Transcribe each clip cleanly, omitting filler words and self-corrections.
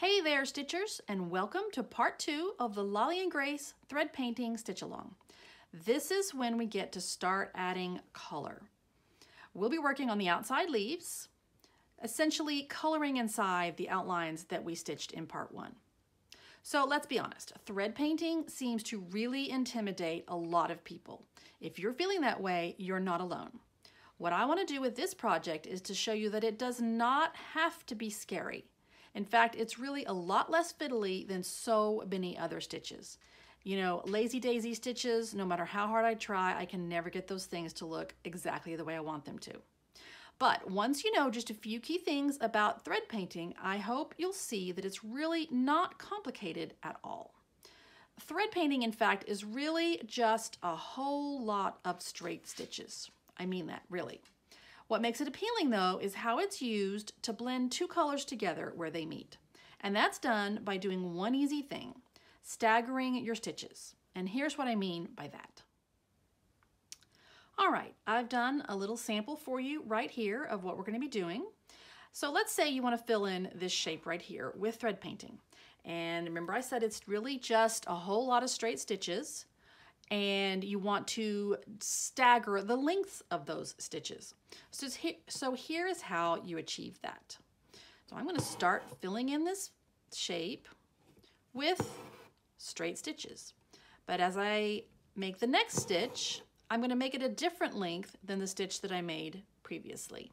Hey there, Stitchers, and welcome to part 2 of the Lolli and Grace thread painting stitch along. This is when we get to start adding color. We'll be working on the outside leaves, essentially coloring inside the outlines that we stitched in part 1. So let's be honest, thread painting seems to really intimidate a lot of people. If you're feeling that way, you're not alone. What I want to do with this project is to show you that it does not have to be scary. In fact, it's really a lot less fiddly than so many other stitches. You know, lazy daisy stitches, no matter how hard I try, I can never get those things to look exactly the way I want them to. But once you know just a few key things about thread painting, I hope you'll see that it's really not complicated at all. Thread painting, in fact, is really just a whole lot of straight stitches. I mean that, really. What makes it appealing, though, is how it's used to blend two colors together where they meet. And that's done by doing one easy thing, staggering your stitches. And here's what I mean by that. All right, I've done a little sample for you right here of what we're going to be doing. So let's say you want to fill in this shape right here with thread painting. And remember I said it's really just a whole lot of straight stitches, and you want to stagger the lengths of those stitches. So here is how you achieve that. So I'm going to start filling in this shape with straight stitches. But as I make the next stitch, I'm going to make it a different length than the stitch that I made previously.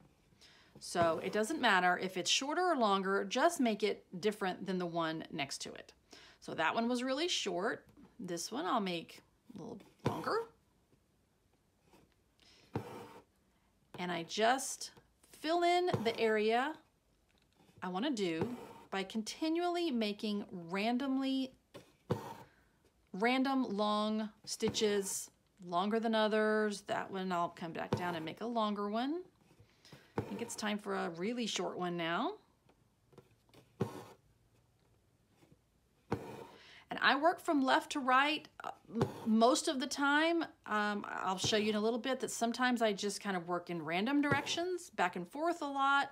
So it doesn't matter if it's shorter or longer, just make it different than the one next to it. So that one was really short. This one I'll make a little longer. And I just fill in the area I want to do by continually making random long stitches, longer than others. That one I'll come back down and make a longer one. I think it's time for a really short one now. And I work from left to right most of the time. I'll show you in a little bit that sometimes I just kind of work in random directions, back and forth a lot.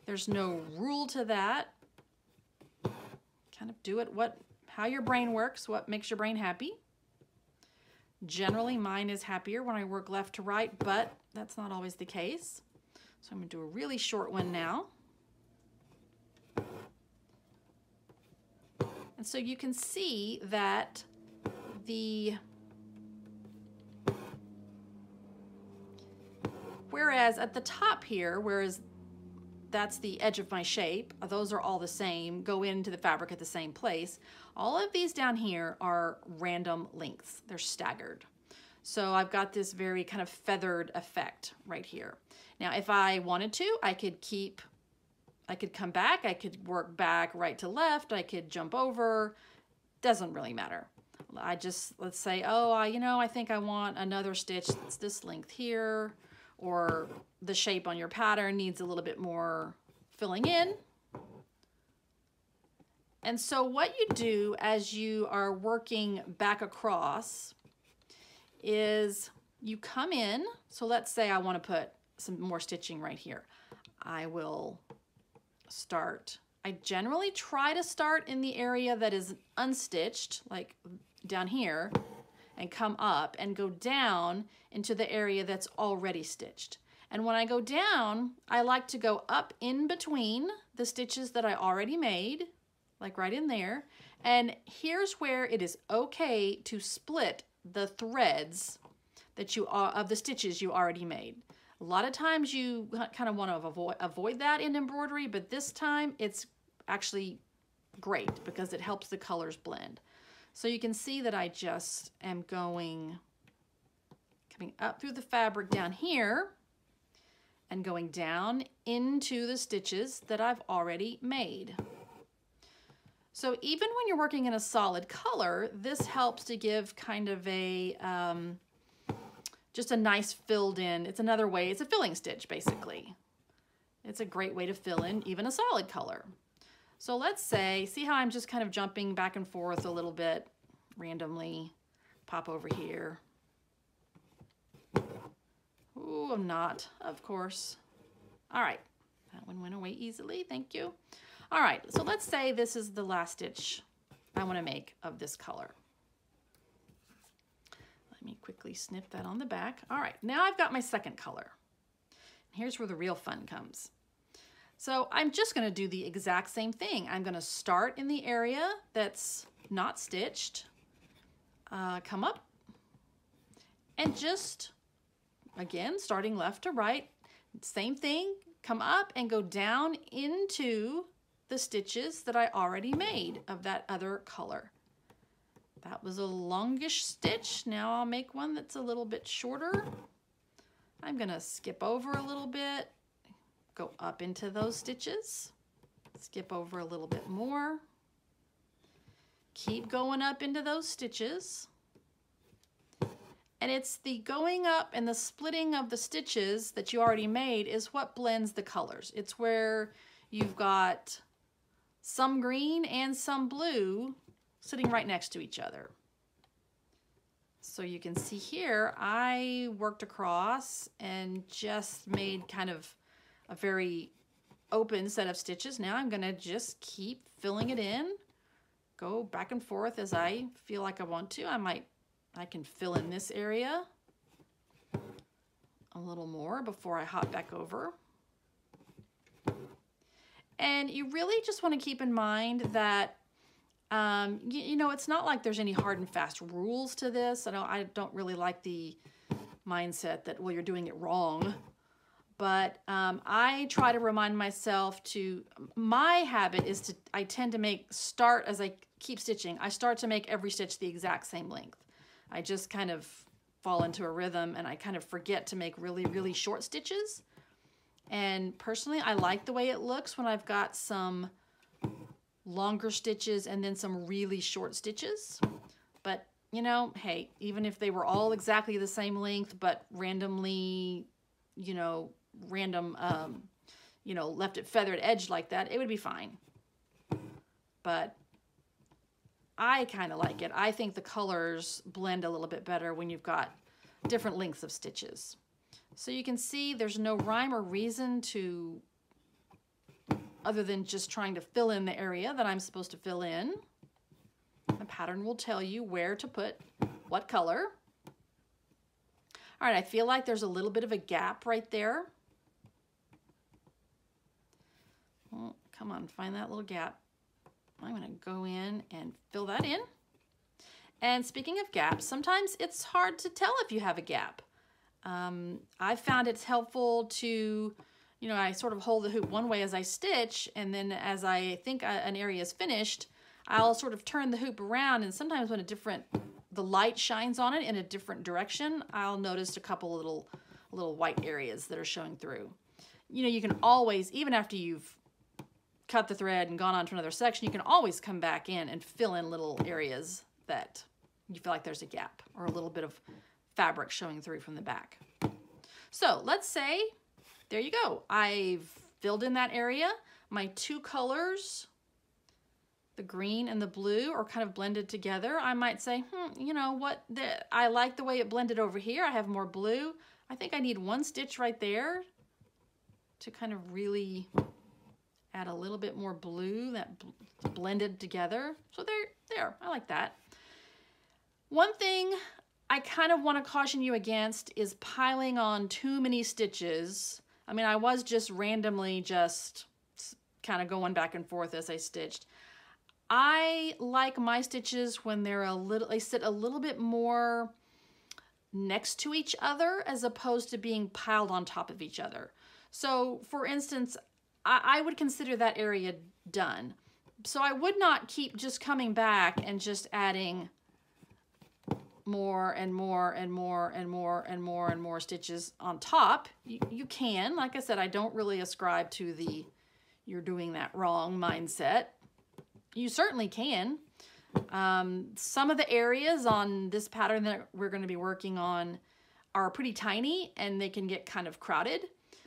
There's no rule to that. Kind of do it how your brain works, what makes your brain happy. Generally, mine is happier when I work left to right, but that's not always the case. So I'm going to do a really short one now. And so you can see that whereas at the top here, whereas that's the edge of my shape, those are all the same, go into the fabric at the same place. All of these down here are random lengths. They're staggered. So I've got this very kind of feathered effect right here. Now, if I wanted to, I could come back, I could work back right to left, I could jump over, doesn't really matter. Let's say, oh, I think I want another stitch that's this length here, or the shape on your pattern needs a little bit more filling in. And so what you do as you are working back across is you come in, so let's say I want to put some more stitching right here. I will start. I generally try to start in the area that is unstitched, like down here, and come up and go down into the area that's already stitched. And when I go down, I like to go up in between the stitches that I already made, like right in there. And here's where it is okay to split the threads that of the stitches you already made. A lot of times you kind of want to avoid that in embroidery, but this time it's actually great because it helps the colors blend. So you can see that I just am coming up through the fabric down here and going down into the stitches that I've already made. So even when you're working in a solid color, this helps to give kind of a just a nice filled in, it's another way, it's a filling stitch basically. It's a great way to fill in even a solid color. So let's say, see how I'm just kind of jumping back and forth a little bit randomly, pop over here. Ooh, I'm not, of course. All right, that one went away easily, thank you. All right, so let's say this is the last stitch I want to make of this color. Let me quickly snip that on the back. All right, now I've got my second color. Here's where the real fun comes. So I'm just going to do the exact same thing. I'm going to start in the area that's not stitched, come up, and just, again, starting left to right, same thing, come up and go down into the stitches that I already made of that other color. That was a longish stitch. Now I'll make one that's a little bit shorter. I'm going to skip over a little bit, go up into those stitches, skip over a little bit more, keep going up into those stitches. And it's the going up and the splitting of the stitches that you already made is what blends the colors. It's where you've got some green and some blue sitting right next to each other. So you can see here, I worked across and just made kind of a very open set of stitches. Now I'm gonna just keep filling it in, go back and forth as I feel like I want to. I can fill in this area a little more before I hop back over. And you really just want to keep in mind that, you know, it's not like there's any hard and fast rules to this. I don't really like the mindset that, well, you're doing it wrong. But I try to remind myself to, my habit is to, I tend to start as I keep stitching, I start to make every stitch the exact same length. I just kind of fall into a rhythm and I kind of forget to make really, really short stitches. And personally, I like the way it looks when I've got some longer stitches and then some really short stitches. But, you know, hey, even if they were all exactly the same length, but randomly, you know, left it feathered edge like that, it would be fine. But I kind of like it. I think the colors blend a little bit better when you've got different lengths of stitches. So you can see there's no rhyme or reason to, other than just trying to fill in the area that I'm supposed to fill in. The pattern will tell you where to put what color. All right, I feel like there's a little bit of a gap right there. Well, come on, find that little gap. I'm going to go in and fill that in. And speaking of gaps, sometimes it's hard to tell if you have a gap. I found it's helpful to, you know, I sort of hold the hoop one way as I stitch, and then as I think an area is finished, I'll sort of turn the hoop around, and sometimes when the light shines on it in a different direction, I'll notice a couple little white areas that are showing through. You know, you can always, even after you've cut the thread and gone on to another section, you can always come back in and fill in little areas that you feel like there's a gap or a little bit of fabric showing through from the back. So let's say, there you go. I've filled in that area. My two colors, the green and the blue, are kind of blended together. I might say, you know what, I like the way it blended over here. I have more blue. I think I need one stitch right there to kind of really add a little bit more blue that blended together. So there, I like that. One thing I kind of want to caution you against is piling on too many stitches. I mean, I was just randomly just kind of going back and forth as I stitched. I like my stitches when they sit a little bit more next to each other as opposed to being piled on top of each other. So for instance, I would consider that area done. So I would not keep just coming back and just adding more and more and more and more and more and more stitches on top. You can, like I said, I don't really ascribe to the you're doing that wrong mindset. You certainly can. Some of the areas on this pattern that we're going to be working on are pretty tiny and they can get kind of crowded.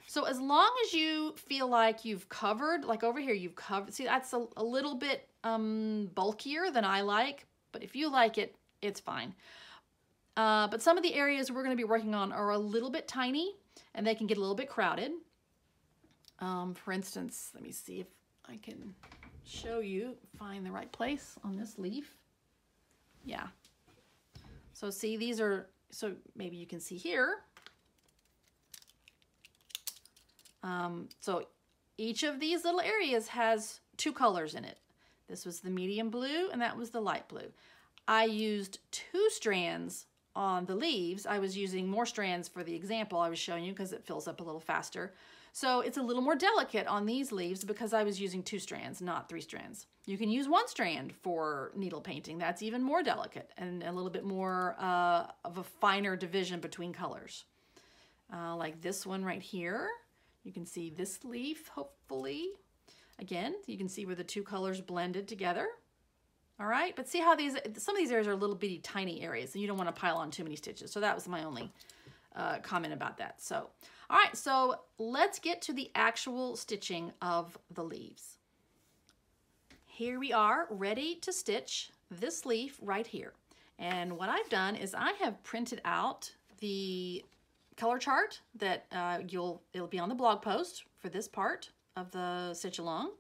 So as long as you feel like you've covered, like over here, you've covered, see, that's a little bit bulkier than I like, but if you like it, it's fine. But some of the areas we're going to be working on are a little bit tiny and they can get a little bit crowded. For instance, let me see if I can show you, find the right place on this leaf. Yeah. So see, these are, so maybe you can see here. So each of these little areas has two colors in it. This was the medium blue and that was the light blue. I used 2 strands on the leaves. I was using more strands for the example I was showing you because it fills up a little faster. So it's a little more delicate on these leaves because I was using 2 strands, not 3 strands. You can use 1 strand for needle painting. That's even more delicate and a little bit more of a finer division between colors. Like this one right here. You can see this leaf, hopefully. Again, you can see where the 2 colors blended together. All right, but see how some of these areas are little bitty tiny areas and you don't want to pile on too many stitches. So that was my only comment about that. So, all right, so let's get to the actual stitching of the leaves. Here we are ready to stitch this leaf right here. And what I've done is I have printed out the color chart that it'll be on the blog post for this part of the stitch along.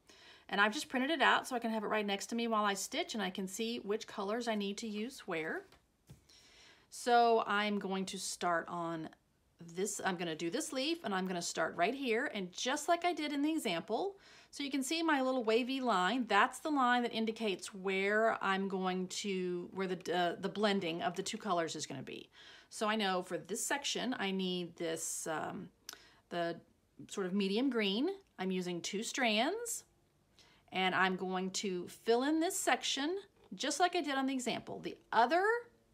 And I've just printed it out so I can have it right next to me while I stitch and I can see which colors I need to use where. So I'm going to start on this, I'm going to do this leaf and I'm going to start right here, and just like I did in the example, so you can see my little wavy line, that's the line that indicates where I'm going to, where the blending of the 2 colors is going to be. So I know for this section I need this, the sort of medium green. I'm using 2 strands. And I'm going to fill in this section just like I did on the example. The other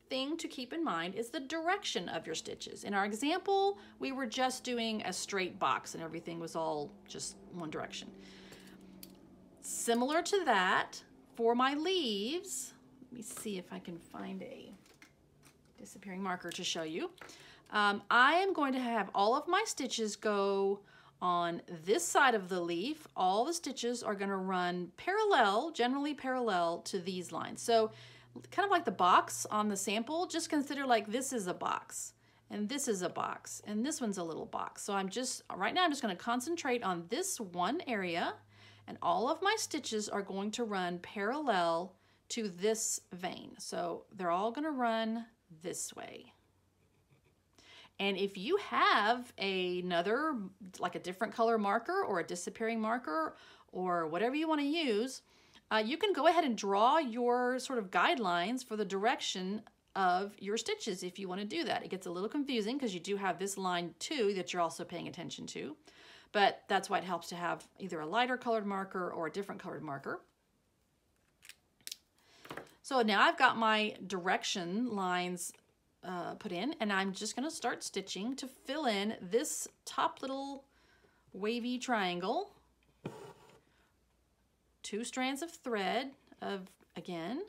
thing to keep in mind is the direction of your stitches. In our example, we were just doing a straight box and everything was all just one direction. Similar to that, for my leaves, let me see if I can find a disappearing marker to show you. I am going to have all of my stitches go on this side of the leaf. All the stitches are going to run parallel, generally parallel to these lines. So kind of like the box on the sample, just consider like this is a box and this is a box and this one's a little box. So right now I'm just going to concentrate on this one area, and all of my stitches are going to run parallel to this vein. So they're all going to run this way. And if you have another, like a different color marker or a disappearing marker or whatever you want to use, you can go ahead and draw your sort of guidelines for the direction of your stitches if you want to do that. It gets a little confusing because you do have this line too that you're also paying attention to, but that's why it helps to have either a lighter colored marker or a different colored marker. So now I've got my direction lines put in, and I'm just going to start stitching to fill in this top little wavy triangle. 2 strands of thread again,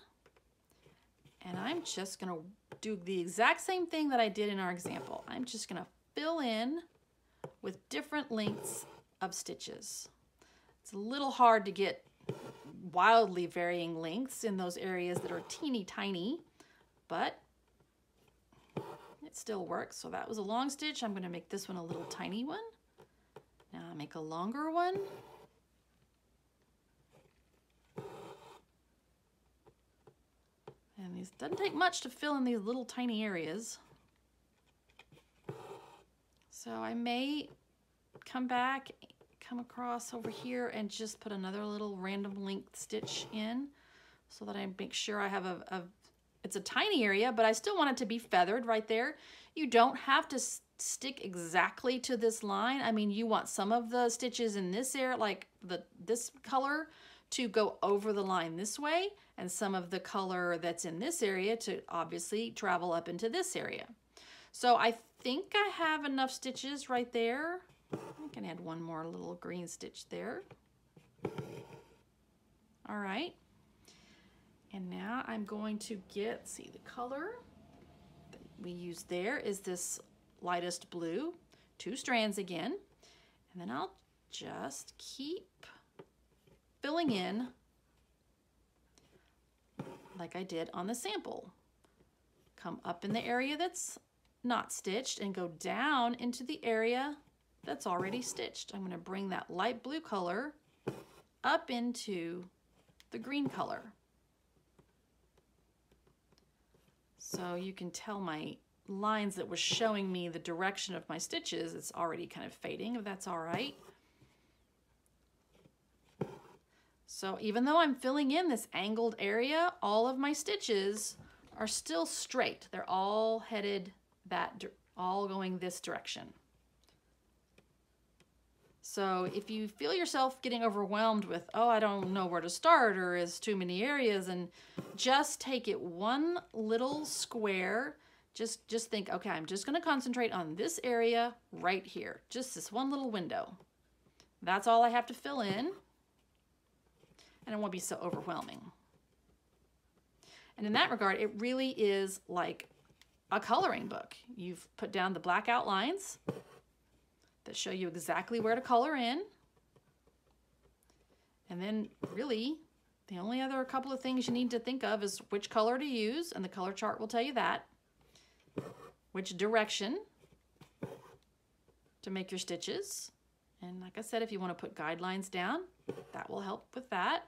and I'm just going to do the exact same thing that I did in our example. I'm just going to fill in with different lengths of stitches. It's a little hard to get wildly varying lengths in those areas that are teeny tiny, but it still works. So that was a long stitch. I'm going to make this one a little tiny one. Now I'll make a longer one. And these doesn't take much to fill in these little tiny areas. So I may come back, come across over here and just put another little random length stitch in so that I make sure I have it's a tiny area, but I still want it to be feathered right there. You don't have to stick exactly to this line. I mean, you want some of the stitches in this area, like this color, to go over the line this way, and some of the color that's in this area to obviously travel up into this area. So I think I have enough stitches right there. I can add one more little green stitch there. All right. And now I'm going to see the color that we used there is this lightest blue, 2 strands again, and then I'll just keep filling in like I did on the sample. Come up in the area that's not stitched and go down into the area that's already stitched. I'm going to bring that light blue color up into the green color. So you can tell my lines that was showing me the direction of my stitches, it's already kind of fading, if that's all right. So even though I'm filling in this angled area, all of my stitches are still straight. They're all headed all going this direction. So if you feel yourself getting overwhelmed with, oh, I don't know where to start, or is too many areas, and just take it one little square. Just think, okay, I'm just going to concentrate on this area right here. Just this one little window. That's all I have to fill in. And it won't be so overwhelming. And in that regard, it really is like a coloring book. You've put down the black outlines that show you exactly where to color in. And then really, the only other couple of things you need to think of is which color to use, and the color chart will tell you that. Which direction to make your stitches. And like I said, if you want to put guidelines down, that will help with that.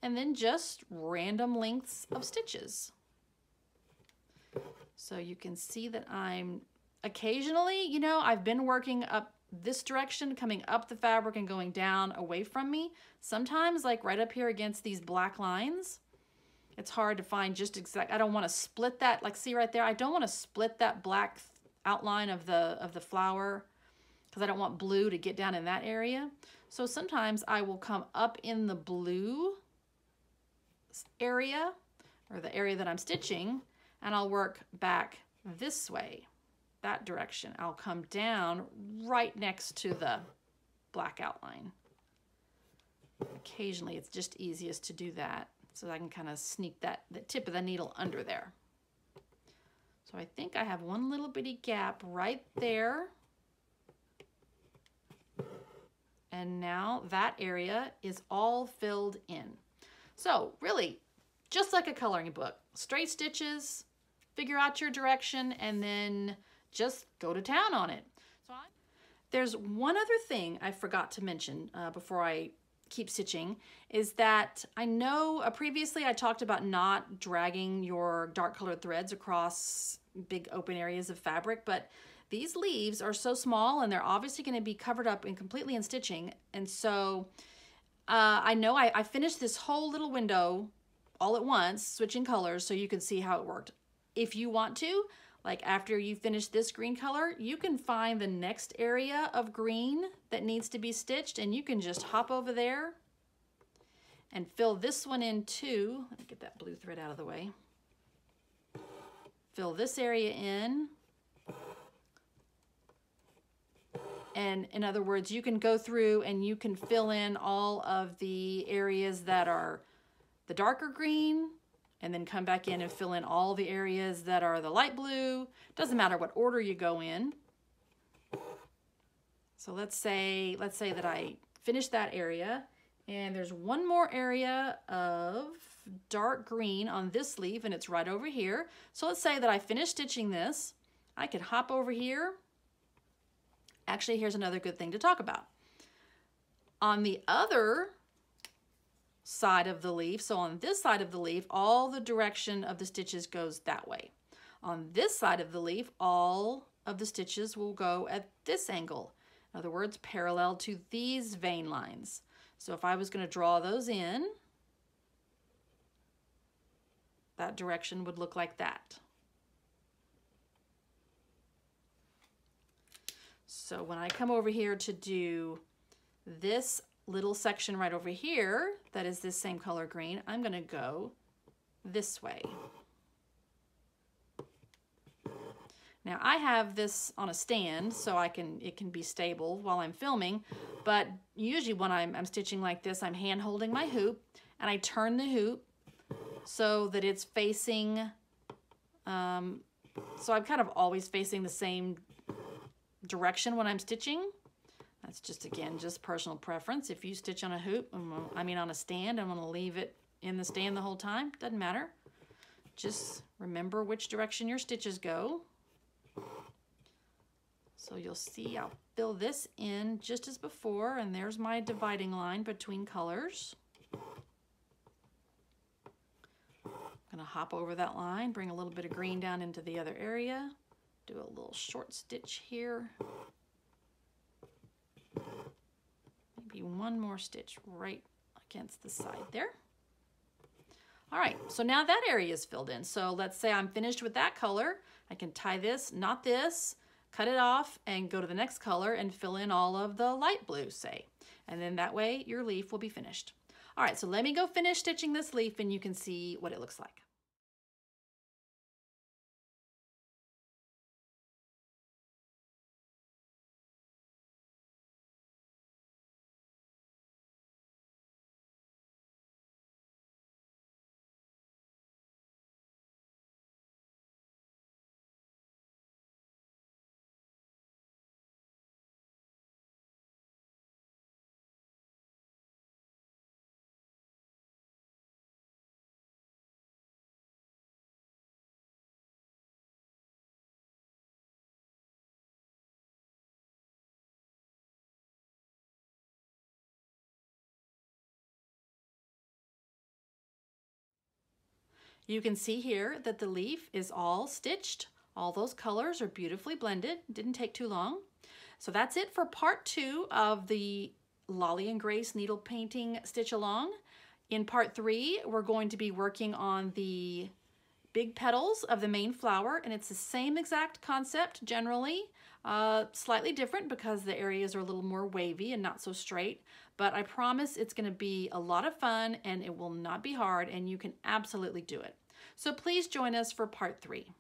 And then just random lengths of stitches. So you can see that I'm occasionally, you know, I've been working up this direction, coming up the fabric and going down away from me. Sometimes, like right up here against these black lines, it's hard to find just exact. I don't want to split that, like see right there, I don't want to split that black outline of the flower because I don't want blue to get down in that area. So sometimes I will come up in the blue area, or the area that I'm stitching, and I'll work back this way, that direction. I'll come down right next to the black outline. Occasionally it's just easiest to do that, so I can kind of sneak the tip of the needle under there. So I think I have one little bitty gap right there. And now that area is all filled in. So really, just like a coloring book, straight stitches, figure out your direction, and then just go to town on it. There's one other thing I forgot to mention before I keep stitching, is that I know previously I talked about not dragging your dark colored threads across big open areas of fabric, but these leaves are so small and they're obviously going to be covered up and completely in stitching. And so I know I finished this whole little window all at once, switching colors so you can see how it worked. If you want to, like after you finish this green color, you can find the next area of green that needs to be stitched, and you can just hop over there and fill this one in too. Let me get that blue thread out of the way. Fill this area in. And in other words, you can go through and you can fill in all of the areas that are the darker green, and then come back in and fill in all the areas that are the light blue. Doesn't matter what order you go in. So let's say that I finished that area, and there's one more area of dark green on this leaf, and it's right over here. So let's say that I finished stitching this. I could hop over here. Actually, here's another good thing to talk about. On the other side of the leaf, so on this side of the leaf, all the direction of the stitches goes that way. On this side of the leaf, all of the stitches will go at this angle. In other words, parallel to these vein lines. So if I was going to draw those in, that direction would look like that. So when I come over here to do this little section right over here, that is this same color green, I'm going to go this way. Now I have this on a stand so it can be stable while I'm filming, but usually when I'm stitching like this, I'm hand holding my hoop, and I turn the hoop so that it's facing, so I'm kind of always facing the same direction when I'm stitching. That's just, again, just personal preference. If you stitch on a hoop, on a stand, I'm going to leave it in the stand the whole time. Doesn't matter. Just remember which direction your stitches go. So you'll see I'll fill this in just as before, and there's my dividing line between colors. I'm gonna hop over that line, bring a little bit of green down into the other area, do a little short stitch here. Maybe one more stitch right against the side there. All right, so now that area is filled in. So let's say I'm finished with that color. I can tie this, not this, cut it off and go to the next color and fill in all of the light blue, say. And then that way your leaf will be finished. All right, so let me go finish stitching this leaf and you can see what it looks like. You can see here that the leaf is all stitched. All those colors are beautifully blended. Didn't take too long. So that's it for part 2 of the Lolli and Grace needle painting stitch along. In part 3, we're going to be working on the big petals of the main flower, and it's the same exact concept generally, slightly different because the areas are a little more wavy and not so straight, but I promise it's going to be a lot of fun and it will not be hard and you can absolutely do it. So please join us for part 3.